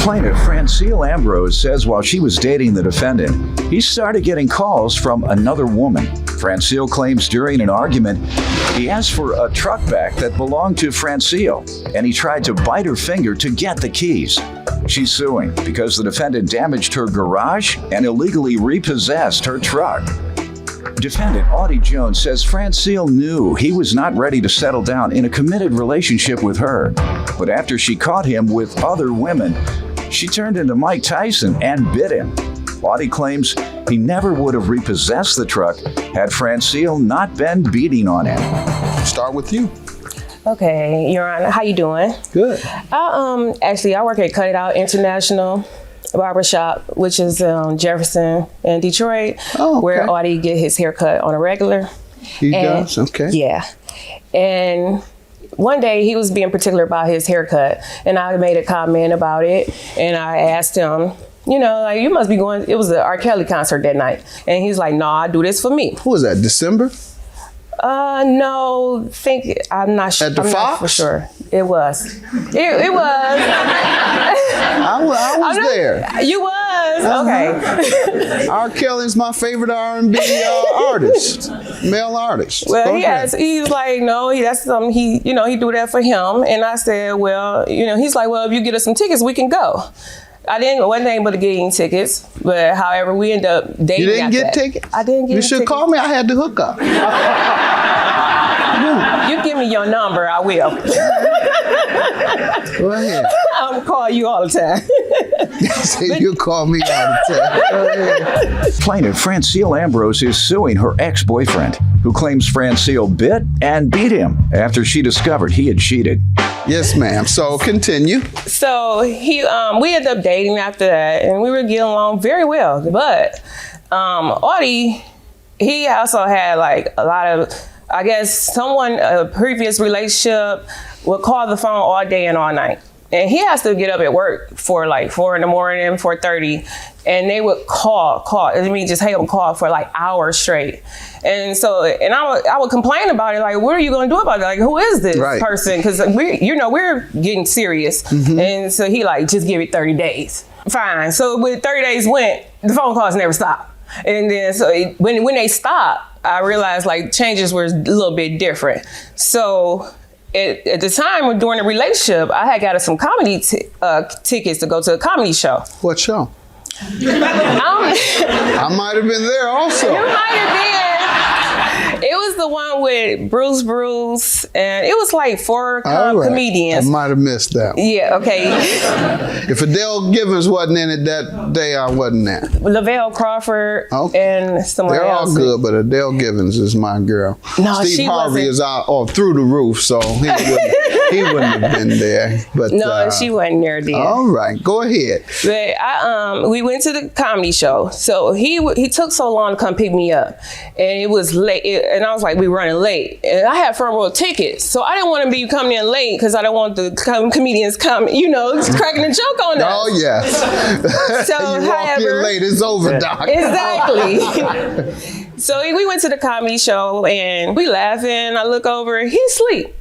Plaintiff Francine Ambrose says while she was dating the defendant, he started getting calls from another woman. Francine claims during an argument, he asked for a truck back that belonged to Francine, and he tried to bite her finger to get the keys. She's suing because the defendant damaged her garage and illegally repossessed her truck. Defendant Audie Jones says Francine knew he was not ready to settle down in a committed relationship with her, but after she caught him with other women, she turned into Mike Tyson and bit him. Audie claims he never would have repossessed the truck had Francine not been beating on him. Start with you. Okay, Your Honor, how you doing? Good. I work at Cut It Out International Barbershop, which is Jefferson in Detroit, where Audie get his haircut on a regular. He does? Okay. Yeah. And one day he was being particular about his haircut, and I made a comment about it, and I asked him, you know, like, you must be going, it was the R. Kelly concert that night. And he's like, no, I do this for me. Who was that, December? No, I'm not sure. At the I'm Fox? not for sure. It was. It was. I was there. You was? Okay. R. Kelly's my favorite R&B artist, male artist. Well, he's like, no, that's something he do that for him. And I said, well, he's like, well, if you get us some tickets, we can go. Wasn't able to get any tickets, but however, we ended up dating. You didn't get tickets? I didn't get You should call me. I had the hookup. You give me your number, I will. Go ahead. I'm gonna call you all the time. You call me all the time. Go ahead. Plaintiff Francine Ambrose is suing her ex-boyfriend, who claims Francine bit and beat him after she discovered he had cheated. Yes, ma'am. So continue. So we ended up dating after that, and we were getting along very well. But Audie, he also had like a lot of, I guess, a previous relationship would call the phone all day and all night. And he has to get up at work for like 4 in the morning, 4:30, and they would call. I mean, just hang up and call for like hours straight. And so, I would complain about it. Like, what are you going to do about it? Like, who is this person? Because we're getting serious. Mm-hmm. And so he like, just give it 30 days. Fine. So when 30 days went, the phone calls never stopped. And then when they stopped, I realized like changes were a little bit different. So at the time during the relationship, I had got us some comedy tickets to go to a comedy show. What show? I might have been there also. You might have been. It was the one with Bruce, and it was like 4 comedians. I might have missed that one. Yeah, okay. If Adele Givens wasn't in it that day, I wasn't there. Lavelle Crawford and someone else. They're all good, but Adele Givens is my girl. No, Steve Harvey is out through the roof, so he wouldn't have been there. But no, she wasn't there then. All right, go ahead. But we went to the comedy show. So he took so long to come pick me up, and it was late. And I was like, we running late. And I had front row tickets. So I didn't want to be coming in late because I don't want the comedians cracking a joke on us. Oh, yes. So, you walk in late, it's over, Doc. Exactly. So we went to the comedy show and we laughing. I look over, he's asleep.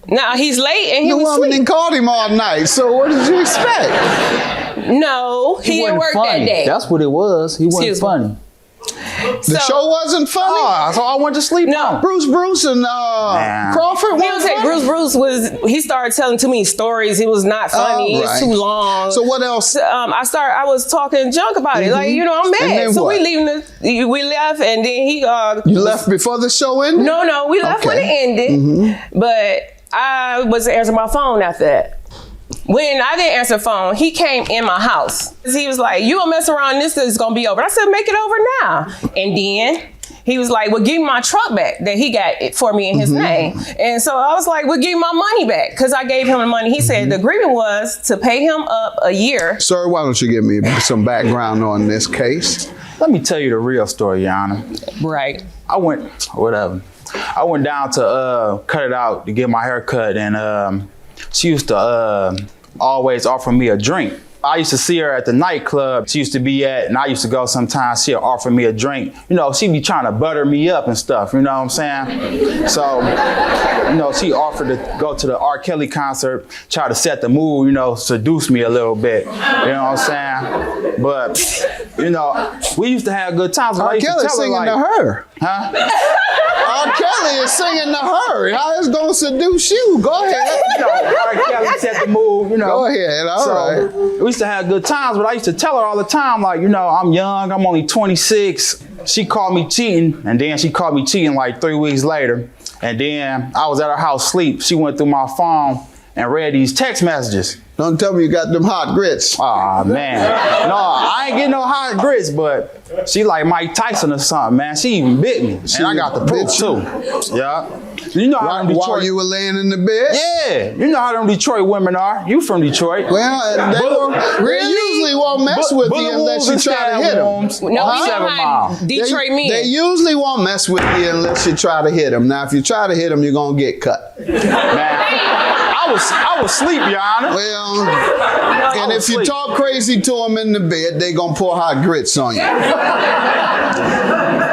Now he's late and he was asleep. The woman called him all night. So what did you expect? No, he didn't work that day. That's what it was. He wasn't funny. The show wasn't funny? So I went to sleep. No. Bruce and Crawford? He started telling too many stories. It was not funny. It's too long. So what else? I was talking junk about it. Like, I'm mad. So we left and then he... You left before the show ended? No, we left when it ended. Mm-hmm. But I wasn't answering my phone after that. When I didn't answer the phone, he came in my house. He was like, you gonna mess around, this is gonna be over. I said, make it over now. And then he was like, well, give me my truck back that he got it for me in his name. And so I was like, well, give me my money back, because I gave him the money. He said the agreement was to pay him up a year. Sir, why don't you give me some background on this case? Let me tell you the real story, Your Honor. Right. I went down to Cut It Out to get my hair cut, and she used to always offer me a drink I used to see her at the nightclub she used to be at, and I used to go sometimes. She'll offer me a drink. You know, she'd be trying to butter me up and stuff, you know what I'm saying? So, you know, she offered to go to the R. Kelly concert, try to set the mood, you know, seduce me a little bit, you know what I'm saying? But, you know, we used to have good times. R. Kelly singing to her. Huh? R. Kelly is singing to her. How is going to seduce you? Go ahead. You know, R. Kelly set the mood, you know. Go ahead, all right. We used to have good times, but I used to tell her all the time, like, you know, I'm young, I'm only 26. She called me cheating, and then she called me cheating like 3 weeks later. And then I was at her house sleep. She went through my phone and read these text messages. Don't tell me you got them hot grits. Aw, man. No, I ain't getting no hot grits, but she like Mike Tyson or something, man. She even bit me. And I got the proof, too. Yeah. You know how them Detroit... While you were laying in the bed? Yeah. You know how them Detroit women are. You from Detroit. Well, they usually won't mess with you unless you try to hit them. No, we know how Detroit men. They usually won't mess with you unless you try to hit them. Now, if you try to hit them, you're going to get cut. Man. I was asleep, Your Honor. Well, and if you talk crazy to them in the bed, they gonna pour hot grits on you.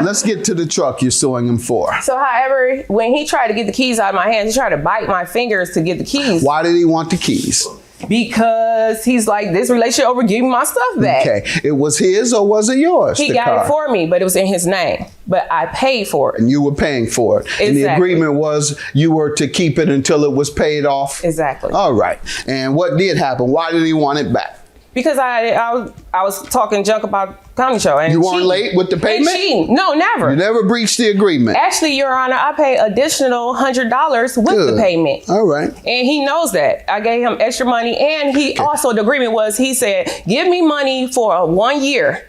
Let's get to the truck you're suing him for. So, however, when he tried to get the keys out of my hands, he tried to bite my fingers to get the keys. Why did he want the keys? Because he's like, this relationship over, give me my stuff back. Okay, it was his or was it yours? He got it for me, but it was in his name. But I paid for it. And you were paying for it. Exactly. And the agreement was you were to keep it until it was paid off? Exactly. All right. And what did happen? Why did he want it back? Because I was talking junk about comedy show. And you weren't late with the payment? Cheating. No, never. You never breached the agreement? Actually, Your Honor, I paid additional $100 with the payment. All right. And he knows that. I gave him extra money. And he also, the agreement was, he said, give me money for 1 year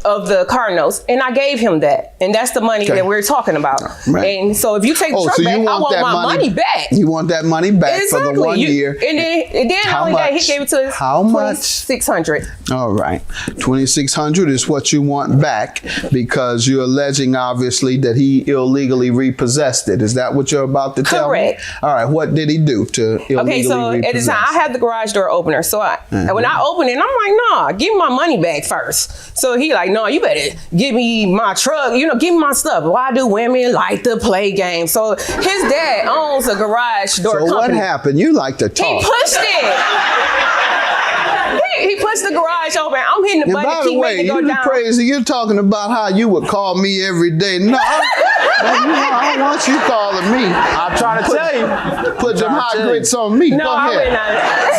of the car notes, and I gave him that, and that's the money that we're talking about. Right. And so if you take the truck back, I want my money back. You want that money back for the 1 year. And then not only that, he gave it to us. How much? $2,600. All right, $2,600 is what you want back because you're alleging, obviously, that he illegally repossessed it. Is that what you're about to tell me? Correct. All right, what did he do to illegally repossess? Okay, so at the time, I had the garage door opener. So when I opened it, I'm like, nah, give me my money back first. So he like, no, you better give me my truck, you know, give me my stuff. Why do women like to play games? So his dad owns a garage door company. So what happened? You like to talk. He pushed it. He pushed the garage open. I'm hitting the button to keep making it go down. By the way, crazy. You're talking about how you would call me every day. No, I don't want you calling me. I'm trying to tell you. Put them hot grits on me. No, go ahead.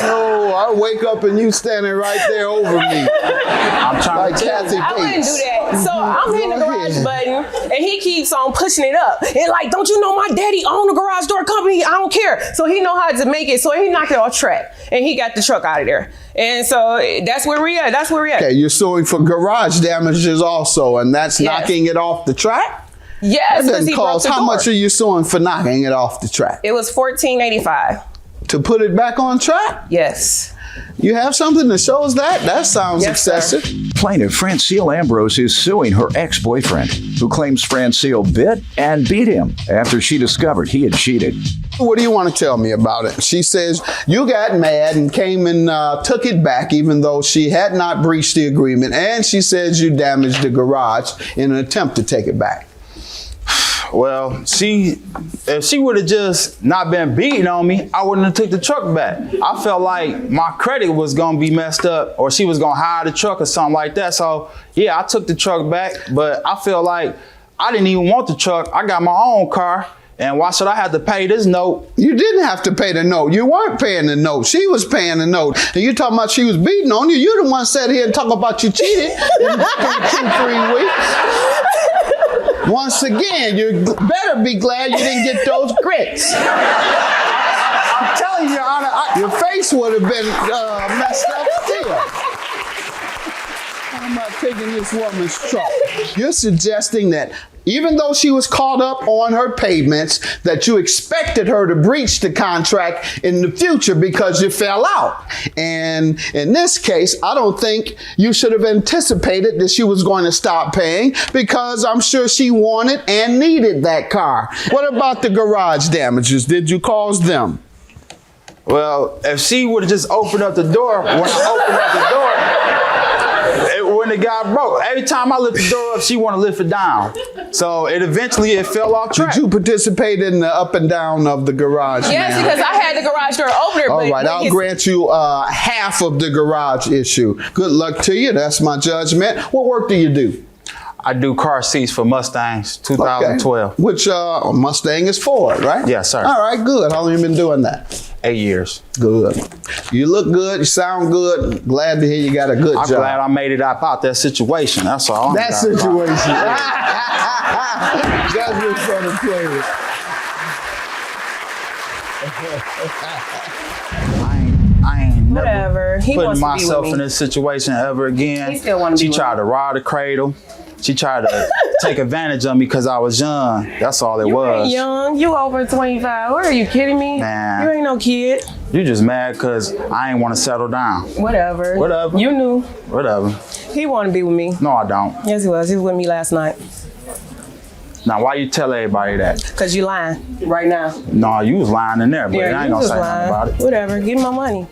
No, I wake up and you standing right there over me. I'm trying like to tell you. I wouldn't do that. So I'm hitting the garage button, and he keeps on pushing it up. And like, don't you know my daddy owned a garage door company? I don't care. So he know how to make it. So he knocked it off track, and he got the truck out of there. And so that's where we at. Okay, you're suing for garage damages also, and that's knocking it off the track? Yes. That doesn't cost. How much are you suing for knocking it off the track? It was $1,485. To put it back on track? Yes. You have something that shows that? That sounds excessive. Sir. Plaintiff Francile Ambrose is suing her ex-boyfriend, who claims Francile bit and beat him after she discovered he had cheated. What do you want to tell me about it? She says you got mad and came and took it back even though she had not breached the agreement, and she says you damaged the garage in an attempt to take it back. Well, if she would have just not been beating on me, I wouldn't have took the truck back. I felt like my credit was gonna be messed up, or she was gonna hire the truck or something like that. So yeah, I took the truck back, but I feel like I didn't even want the truck. I got my own car. And why should I have to pay this note? You didn't have to pay the note. You weren't paying the note. She was paying the note. And you're talking about she was beating on you. You're the one sat here and talk about you cheated in 2-3 weeks. Once again, you better be glad you didn't get those grits. I'm telling you, Your Honor, your face would have been messed up still. I'm not taking this woman's truck. You're suggesting that even though she was caught up on her payments, that you expected her to breach the contract in the future because you fell out. And in this case, I don't think you should have anticipated that she was going to stop paying because I'm sure she wanted and needed that car. What about the garage damages? Did you cause them? Well, if she would have just opened up the door, when I opened up the door, it wouldn't have got broke. Every time I lift the door up, she want to lift it down. So it fell off track. Did you participate in the up and down of the garage? Yes, ma'am? because I had the garage door opener. All right, I'll grant you half of the garage issue. Good luck to you. That's my judgment. What work do you do? I do car seats for Mustangs, 2012. Okay. Which Mustang is Ford, right? Yes, sir. All right, good. How long have you been doing that? 8 years. Good. You look good. You sound good. Glad to hear you got a good I'm job. glad I made it out that situation. That's all. That situation. That's what's trying to play with. I ain't Whatever. never He putting wants to be with myself me. in this situation ever again. He still wanna be She with tried me. to rob the cradle. She tried to take advantage of me because I was young. That's all it You was. ain't young. You over 25. What are you kidding me? Nah. You ain't no kid. You just mad because I ain't want to settle down. Whatever. Whatever. You knew. Whatever. He wanted to be with me. No, I don't. Yes, he was. He was with me last night. Now, why you tell everybody that? Because you lying right now. No, you was lying in there, but I ain't you gonna was say nothing about it. Whatever. Give me my money.